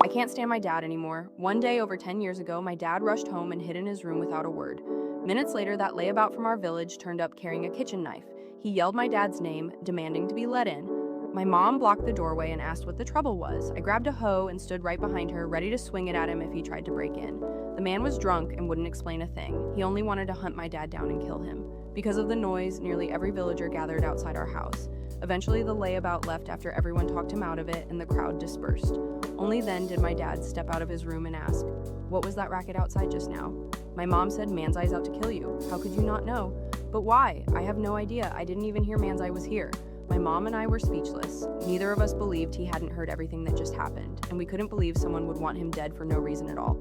I can't stand my dad anymore. One day over 10 years ago, my dad rushed home and hid in his room without a word. Minutes later, that layabout from our village turned up carrying a kitchen knife. He yelled my dad's name, demanding to be let in. My mom blocked the doorway and asked what the trouble was. I grabbed a hoe and stood right behind her, ready to swing it at him if he tried to break in. The man was drunk and wouldn't explain a thing. He only wanted to hunt my dad down and kill him. Because of the noise, nearly every villager gathered outside our house. Eventually, the layabout left after everyone talked him out of it and the crowd dispersed. Only then did my dad step out of his room and ask, "What was that racket outside just now?" My mom said, "Manzai's out to kill you. How could you not know?" "But why? I have no idea. I didn't even hear Manzai was here." My mom and I were speechless. Neither of us believed he hadn't heard everything that just happened, and we couldn't believe someone would want him dead for no reason at all.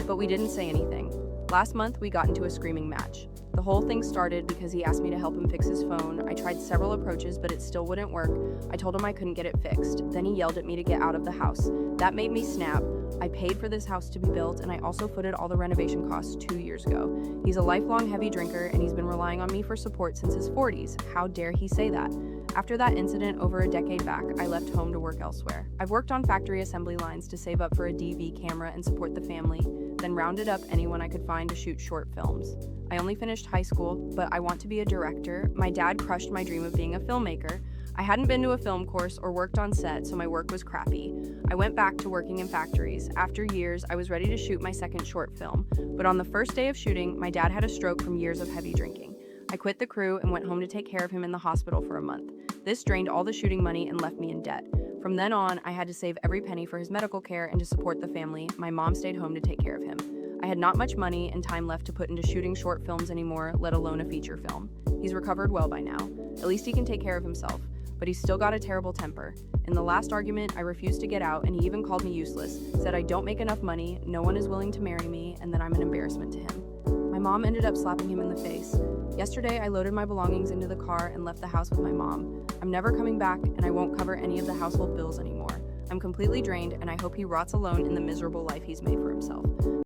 But we didn't say anything. Last month, we got into a screaming match. The whole thing started because he asked me to help him fix his phone. I tried several approaches, but it still wouldn't work. I told him I couldn't get it fixed. Then he yelled at me to get out of the house. That made me snap. I paid for this house to be built, and I also footed all the renovation costs 2 years ago. He's a lifelong heavy drinker, and he's been relying on me for support since his 40s. How dare he say that? After that incident over a decade back, I left home to work elsewhere. I've worked on factory assembly lines to save up for a DV camera and support the family, then rounded up anyone I could find to shoot short films. I only finished high school, but I want to be a director. My dad crushed my dream of being a filmmaker. I hadn't been to a film course or worked on set, so my work was crappy. I went back to working in factories. After years, I was ready to shoot my second short film, but on the first day of shooting, my dad had a stroke from years of heavy drinking. I quit the crew and went home to take care of him in the hospital for a month. This drained all the shooting money and left me in debt. From then on, I had to save every penny for his medical care and to support the family. My mom stayed home to take care of him. I had not much money and time left to put into shooting short films anymore, let alone a feature film. He's recovered well by now. At least he can take care of himself, but he's still got a terrible temper. In the last argument, I refused to get out, and he even called me useless, said I don't make enough money, no one is willing to marry me, and that I'm an embarrassment to him. My mom ended up slapping him in the face. Yesterday, I loaded my belongings into the car and left the house with my mom. I'm never coming back, and I won't cover any of the household bills anymore. I'm completely drained, and I hope he rots alone in the miserable life he's made for himself.